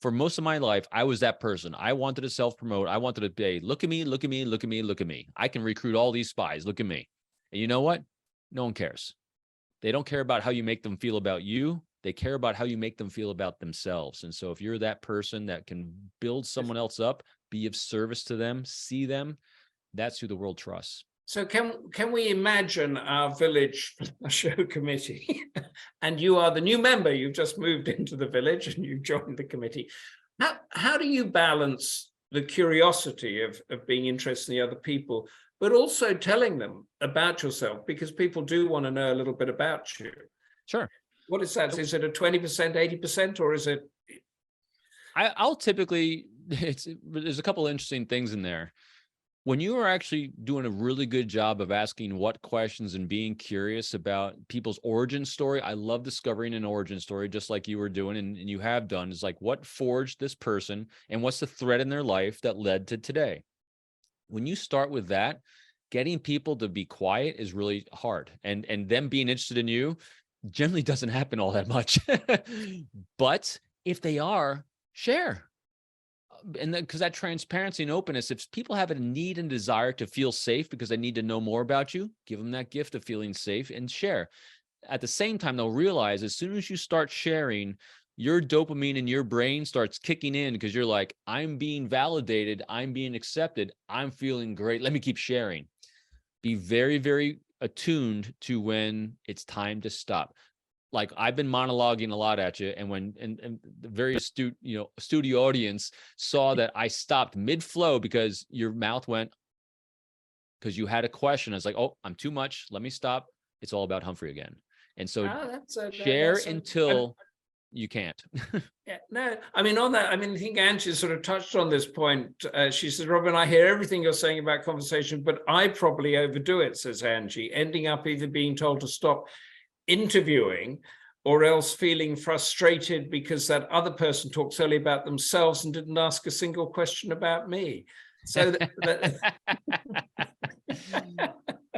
for most of my life, I was that person. I wanted to self-promote. I wanted to say, look at me, look at me, look at me, look at me. I can recruit all these spies. Look at me. And you know what? No one cares. They don't care about how you make them feel about you. They care about how you make them feel about themselves. And so if you're that person that can build someone else up, be of service to them, see them, that's who the world trusts. So can we imagine our village show committee, and you are the new member, you've just moved into the village and you've joined the committee. How do you balance the curiosity of being interested in the other people, but also telling them about yourself, because people do want to know a little bit about you? Sure. What is that? Is it a 20%, 80%, or is it? I'll typically, there's a couple of interesting things in there. When you are actually doing a really good job of asking what questions and being curious about people's origin story, I love discovering an origin story, just like you were doing and you have done. Is like, what forged this person and what's the thread in their life that led to today? When you start with that, getting people to be quiet is really hard. And them being interested in you generally doesn't happen all that much. But if they are, share. And because that transparency and openness, if people have a need and desire to feel safe because they need to know more about you, give them that gift of feeling safe and share. at the same time, they'll realize as soon as you start sharing, your dopamine in your brain starts kicking in because you're like, I'm being validated, I'm being accepted, I'm feeling great. Let me keep sharing. Be very, very attuned to when it's time to stop. Like I've been monologuing a lot at you, and when and the very astute, studio audience saw that I stopped mid-flow because your mouth went, because you had a question. I was like, oh, I'm too much. Let me stop. It's all about Humphrey again. And so share until you can't. Yeah, no, I mean, on that, I mean, I think Angie sort of touched on this point. She said, Robin, I hear everything you're saying about conversation, but I probably overdo it, says Angie, ending up either being told to stop interviewing or else feeling frustrated because that other person talks only about themselves and didn't ask a single question about me. So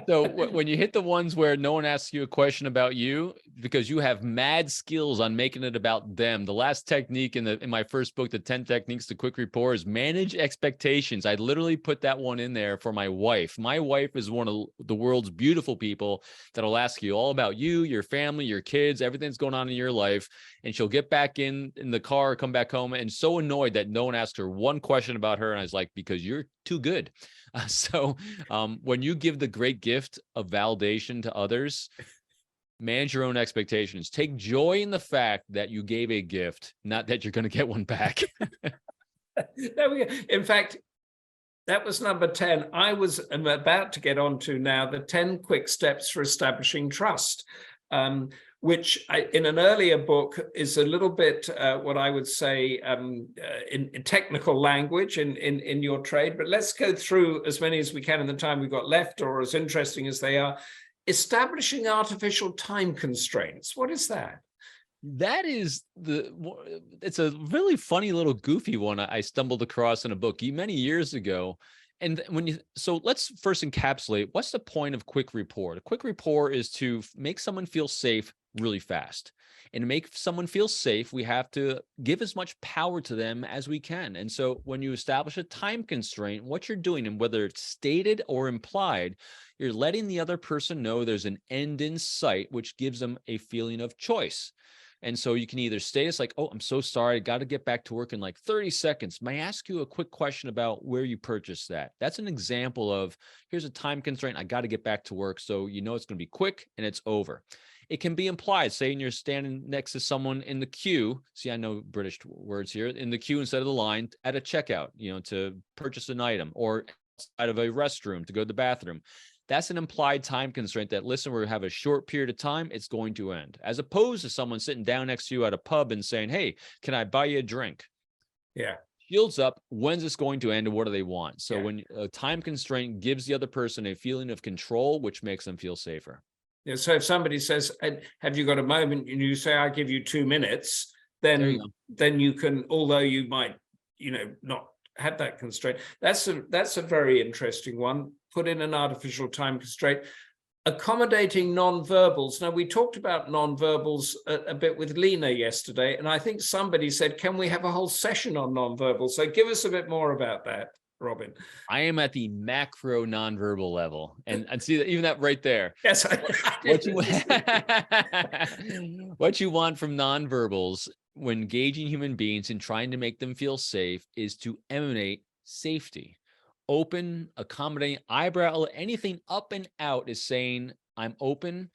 So when you hit the ones where no one asks you a question about you because you have mad skills on making it about them. The last technique in my first book, The 10 Techniques to Quick Rapport, is manage expectations. I literally put that one in there for my wife. My wife is one of the world's beautiful people that'll ask you all about you, your family, your kids, everything that's going on in your life. And she'll get back in the car, come back home, and so annoyed that no one asked her one question about her. And I was like, because you're too good. So when you give the great gift of validation to others, manage your own expectations. Take joy in the fact that you gave a gift, not that you're going to get one back. There we go. In fact, that was number 10. I'm about to get on to now the 10 quick steps for establishing trust, which in an earlier book is a little bit what I would say in technical language in your trade. But let's go through as many as we can in the time we've got left, or as interesting as they are. Establishing artificial time constraints. What is that? That is it's a really funny little goofy one I stumbled across in a book many years ago. And so let's first encapsulate, what's the point of quick rapport? A quick rapport is to make someone feel safe really fast. And to make someone feel safe, we have to give as much power to them as we can. And so when you establish a time constraint, what you're doing, and whether it's stated or implied, you're letting the other person know there's an end in sight, which gives them a feeling of choice. And so you can either state it's like, oh, I'm so sorry, I got to get back to work in like 30 seconds. May I ask you a quick question about where you purchased that? That's an example of, here's a time constraint, I got to get back to work. So you know it's going to be quick and it's over. It can be implied, saying you're standing next to someone in the queue. See, I know British words here, in the queue instead of the line at a checkout, to purchase an item, or outside of a restroom to go to the bathroom. That's an implied time constraint that, listen, we have a short period of time, it's going to end. As opposed to someone sitting down next to you at a pub and saying, hey, can I buy you a drink? Yeah. Shields up, when's this going to end and what do they want? So when a time constraint gives the other person a feeling of control, which makes them feel safer. Yeah, so if somebody says, have you got a moment, and you say, I give you 2 minutes, then you can, although you might, not have that constraint. That's a very interesting one. Put in an artificial time constraint. Accommodating non-verbals. Now, we talked about non-verbals a bit with Lena yesterday, and I think somebody said, can we have a whole session on non-verbals? So give us a bit more about that, Robin. I am at the macro nonverbal level, and see that, even that right there. Yes, what you want from nonverbals when engaging human beings and trying to make them feel safe is to emanate safety. Open, accommodating, eyebrow, anything up and out is saying, I'm open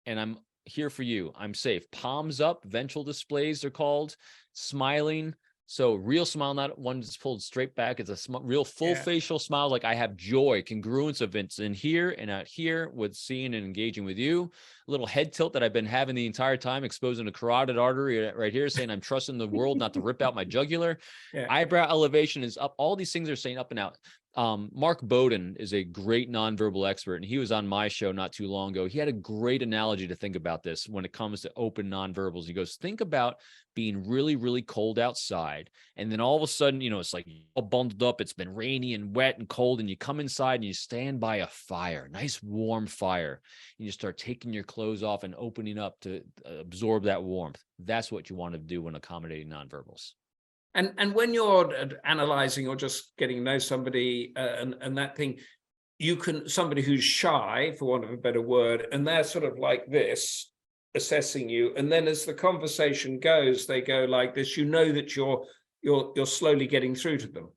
and I'm here for you. I'm safe. Palms up, ventral displays they're called, smiling. So real smile, not one that's pulled straight back. It's a real full facial smile. Like I have joy, congruence of it's in here and out here with seeing and engaging with you. A little head tilt that I've been having the entire time, exposing a carotid artery right here, saying I'm trusting the world not to rip out my jugular. Eyebrow elevation is up. All these things are saying up and out. Mark Bowden is a great nonverbal expert, and he was on my show not too long ago. He had a great analogy to think about this when it comes to open nonverbals. He goes, think about being really, really cold outside, and then all of a sudden, it's like all bundled up, it's been rainy and wet and cold, and you come inside and you stand by a fire, nice warm fire, and you start taking your clothes off and opening up to absorb that warmth. That's what you want to do when accommodating nonverbals. And when you're analyzing or just getting to know somebody and that thing, somebody who's shy, for want of a better word, and they're sort of like this, assessing you, and then as the conversation goes, they go like this, you know that you're slowly getting through to them.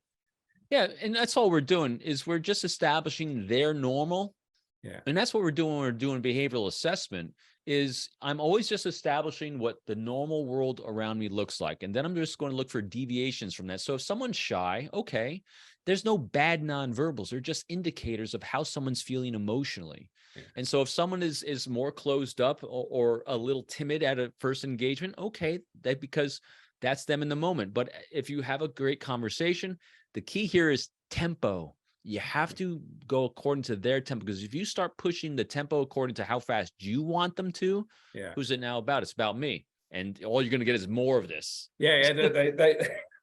Yeah, and that's all we're doing is we're just establishing their normal. Yeah. And that's what we're doing when we're doing behavioral assessment is I'm always just establishing what the normal world around me looks like. And then I'm just going to look for deviations from that. So if someone's shy, okay, there's no bad nonverbals. They're just indicators of how someone's feeling emotionally. Yeah. And so if someone is more closed up or a little timid at a first engagement, okay, that because that's them in the moment. But if you have a great conversation, the key here is tempo. You have to go according to their tempo, because if you start pushing the tempo according to how fast you want them to, yeah, who's it now about? It's about me. And all you're going to get is more of this. Yeah,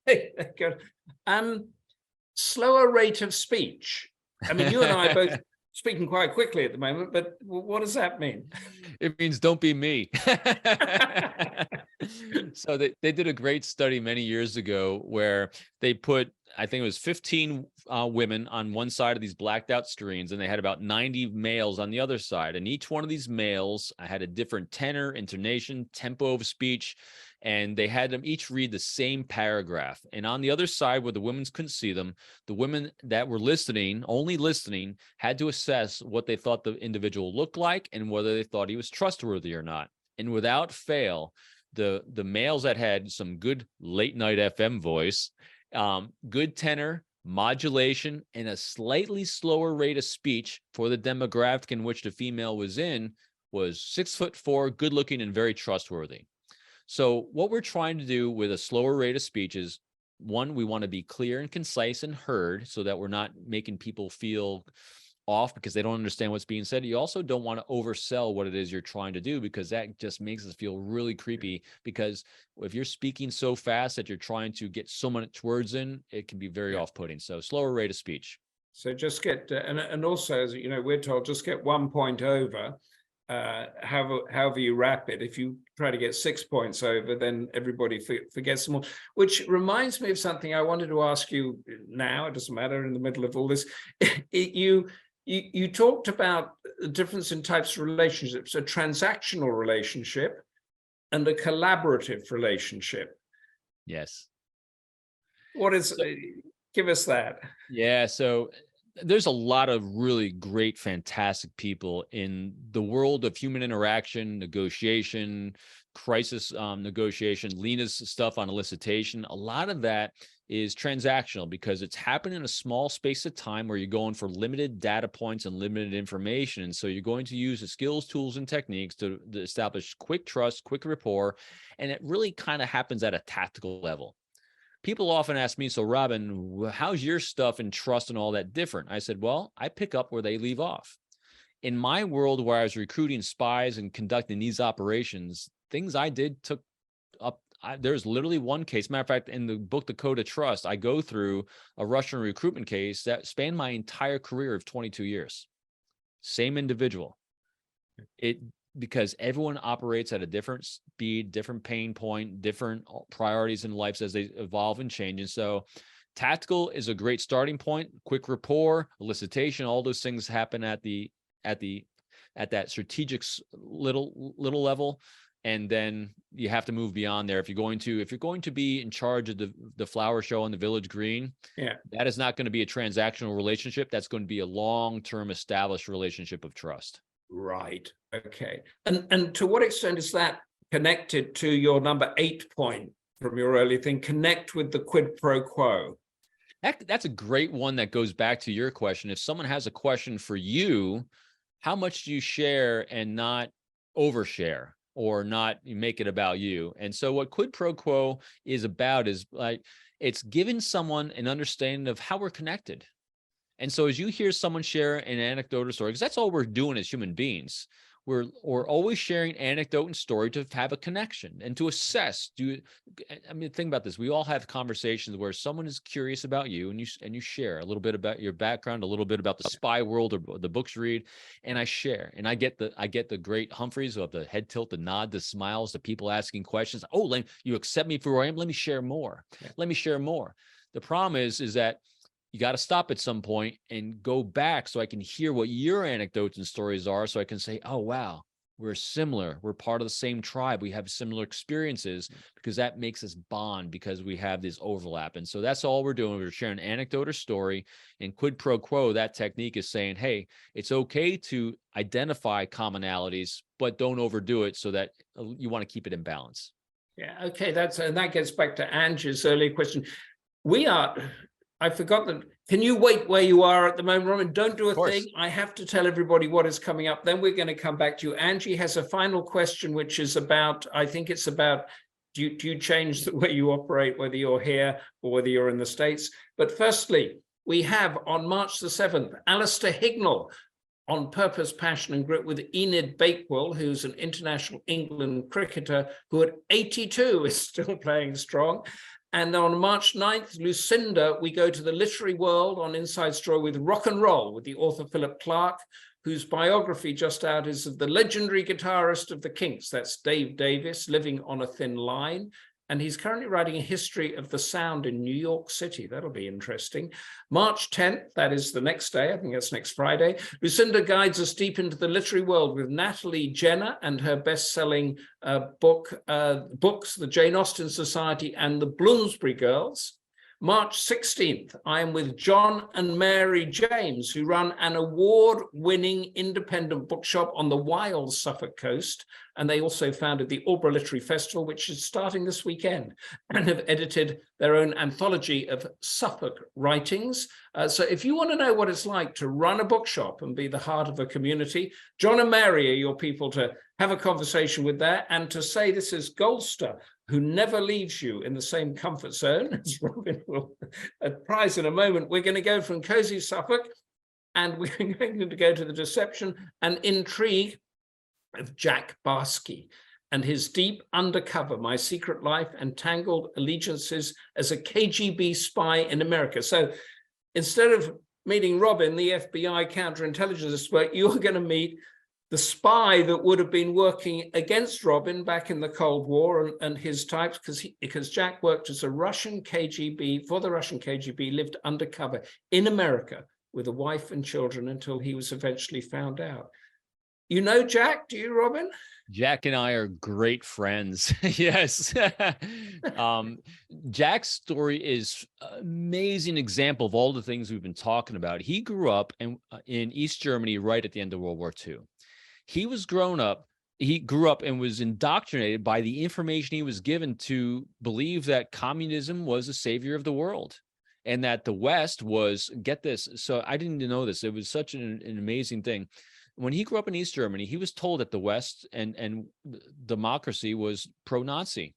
they go, slower rate of speech. I mean, you and I are both speaking quite quickly at the moment, but what does that mean? It means don't be me. So they did a great study many years ago where they put, I think it was 15 women on one side of these blacked out screens, and they had about 90 males on the other side. And each one of these males had a different tenor, intonation, tempo of speech, and they had them each read the same paragraph. And on the other side, where the women couldn't see them, the women that were listening, only listening, had to assess what they thought the individual looked like and whether they thought he was trustworthy or not. And without fail, the males that had some good late night FM voice, good tenor, modulation, and a slightly slower rate of speech for the demographic in which the female was in, was 6'4", good looking, and very trustworthy. So what we're trying to do with a slower rate of speech is, one, we want to be clear and concise and heard so that we're not making people feel off because they don't understand what's being said. You also don't want to oversell what it is you're trying to do, because that just makes us feel really creepy, because if you're speaking so fast that you're trying to get so much words in, it can be very off-putting. So slower rate of speech. So just get, and also, as you know, we're told just get 1 point over, however you wrap it. If you try to get 6 points over, then everybody forgets them all, which reminds me of something I wanted to ask you now. It doesn't matter in the middle of all this. You talked about the difference in types of relationships, a transactional relationship and a collaborative relationship. Yes. What is, give us that. Yeah. So there's a lot of really great, fantastic people in the world of human interaction, negotiation, crisis negotiation, Lena's stuff on elicitation. A lot of that is transactional because it's happening in a small space of time where you're going for limited data points and limited information. And so you're going to use the skills, tools, and techniques to establish quick trust, quick rapport. And it really kind of happens at a tactical level. People often ask me, so Robin, how's your stuff and trust and all that different? I said, well, I pick up where they leave off. In my world where I was recruiting spies and conducting these operations, things I did took up. There's literally one case. Matter of fact, in the book, The Code of Trust, I go through a Russian recruitment case that spanned my entire career of 22 years. Same individual. Because everyone operates at a different speed, different pain point, different priorities in life as they evolve and change. And so tactical is a great starting point. Quick rapport, elicitation, all those things happen at that strategic little level. And then you have to move beyond there. If you're going to be in charge of the flower show on the Village Green, that is not going to be a transactional relationship. That's going to be a long-term established relationship of trust. Right. Okay. And to what extent is that connected to your number 8 point from your early thing? Connect with the quid pro quo. That's a great one that goes back to your question. If someone has a question for you, how much do you share and not overshare or not make it about you? And so what quid pro quo is about is like, it's giving someone an understanding of how we're connected. And so as you hear someone share an anecdote or story, because that's all we're doing as human beings, we're always sharing anecdote and story to have a connection and to assess. Think about this. We all have conversations where someone is curious about you and you share a little bit about your background, a little bit about the spy world or the books you read, and I share. And I get the great Humphreys of the head tilt, the nod, the smiles, the people asking questions. Oh, you accept me for who I am. Let me share more. Let me share more. The problem is that you got to stop at some point and go back so I can hear what your anecdotes and stories are, so I can say, oh, wow, we're similar. We're part of the same tribe. We have similar experiences, because that makes us bond, because we have this overlap. And so that's all we're doing. We're sharing anecdote or story, and quid pro quo, that technique is saying, hey, it's okay to identify commonalities, but don't overdo it, so that you want to keep it in balance. Yeah, okay, and that gets back to Angie's earlier question. I forgot that. Can you wait where you are at the moment, Robin? Don't do a thing. I have to tell everybody what is coming up. Then we're going to come back to you. Angie has a final question, which is about, I think it's about, do you change the way you operate, whether you're here or whether you're in the States? But firstly, we have on March the 7th, Alistair Hignell on Purpose, Passion and Grit with Enid Bakewell, who's an international England cricketer who at 82 is still playing strong. And on March 9th, Lucinda, we go to the literary world on Inside Story with Rock and Roll with the author Philip Clarke, whose biography just out is of the legendary guitarist of the Kinks. That's Dave Davis, living on a thin line. And he's currently writing a history of the sound in New York City. That'll be interesting. March 10th, that is the next day. I think that's next Friday. Lucinda guides us deep into the literary world with Natalie Jenner and her best-selling books, The Jane Austen Society and The Bloomsbury Girls. March 16th, I am with John and Mary James, who run an award-winning independent bookshop on the wild Suffolk coast. And they also founded the Albury Literary Festival, which is starting this weekend, and have edited their own anthology of Suffolk writings. So if you want to know what it's like to run a bookshop and be the heart of a community, John and Mary are your people to have a conversation with there, and to say this is Goldster, who never leaves you in the same comfort zone, as Robin will apprise in a moment. We're going to go from cozy Suffolk, and we're going to go to the deception and intrigue of Jack Barsky and his deep undercover, My Secret Life and Tangled Allegiances as a KGB spy in America. So instead of meeting Robin, the FBI counterintelligence expert, you're going to meet the spy that would have been working against Robin back in the Cold War and his types, because Jack worked as a Russian KGB, for the Russian KGB, lived undercover in America with a wife and children until he was eventually found out. You know Jack, do you, Robin? Jack and I are great friends. Yes. Jack's story is an amazing example of all the things we've been talking about. He grew up in East Germany right at the end of World War II. He grew up and was indoctrinated by the information he was given to believe that communism was the savior of the world, and that the West was, get this, so I didn't know this, it was such an amazing thing. When he grew up in East Germany, he was told that the West and democracy was pro-Nazi.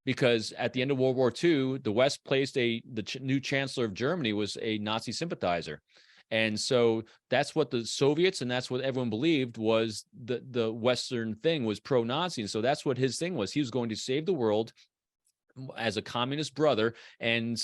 Because at the end of World War II, the West placed the new chancellor of Germany was a Nazi sympathizer. And so that's what the Soviets, and that's what everyone believed was the Western thing, was pro-Nazi. And so that's what his thing was. He was going to save the world as a communist brother, and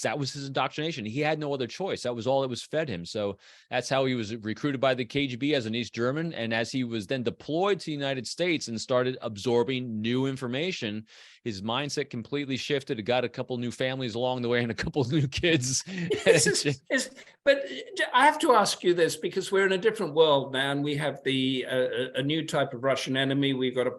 that was his indoctrination. He had no other choice. That was all that was fed him. So that's how he was recruited by the KGB as an East German. And as he was then deployed to the United States and started absorbing new information, his mindset completely shifted. It got a couple new families along the way and a couple of new kids. But I have to ask you this, because we're in a different world now, and we have a new type of Russian enemy. We've got a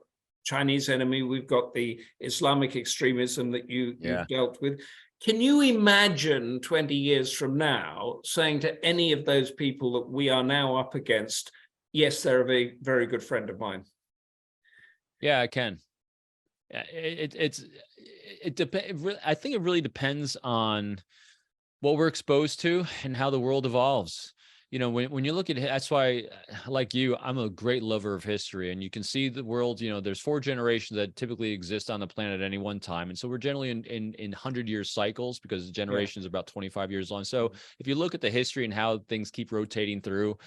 Chinese enemy. We've got the Islamic extremism that you've dealt with. Can you imagine 20 years from now saying to any of those people that we are now up against, yes, they're a very, very good friend of mine? Yeah, I can. It depends. I think it really depends on what we're exposed to and how the world evolves. You know, when you look at it, that's why, like you, I'm a great lover of history, and you can see the world. You know, there's 4 generations that typically exist on the planet at any one time, and so we're generally in 100-year cycles, because the generation is about 25 years long. So if you look at the history and how things keep rotating through,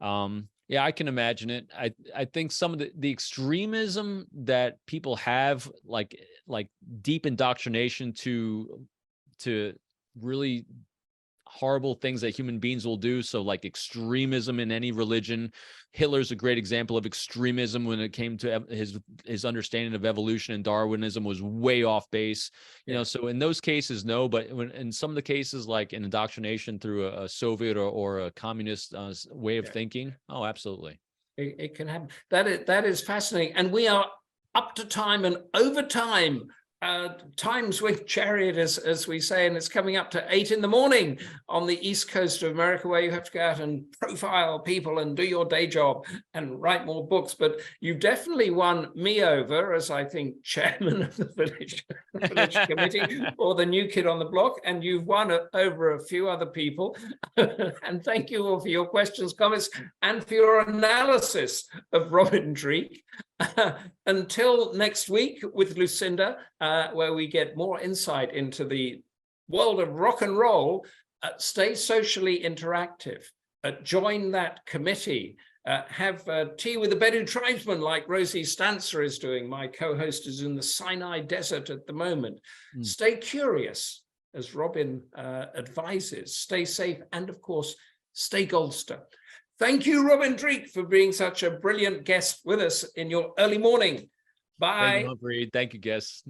yeah, I can imagine it. I think some of the extremism that people have, like deep indoctrination to really horrible things that human beings will do. So like extremism in any religion. Hitler's a great example of extremism when it came to his understanding of evolution, and Darwinism was way off base. You know, so in those cases, no, but in some of the cases, like an indoctrination through a Soviet or a communist way of thinking, oh, absolutely. It can happen. That is fascinating. And we are up to time and over time. Times with chariot, as we say, and it's coming up to 8 in the morning on the east coast of America, where you have to go out and profile people and do your day job and write more books. But you've definitely won me over as, I think, chairman of the village committee, or the new kid on the block, and you've won over a few other people. And thank you all for your questions, comments, and for your analysis of Robin Dreeke. Until next week with Lucinda, where we get more insight into the world of rock and roll, stay socially interactive. Join that committee. Have tea with the Bedouin tribesmen like Rosie Stancer is doing. My co-host is in the Sinai Desert at the moment. Stay curious, as Robin advises. Stay safe, and of course, stay Goldster. Thank you, Robin Dreeke, for being such a brilliant guest with us in your early morning. Bye. Thank you, Humphrey. Thank you, guests.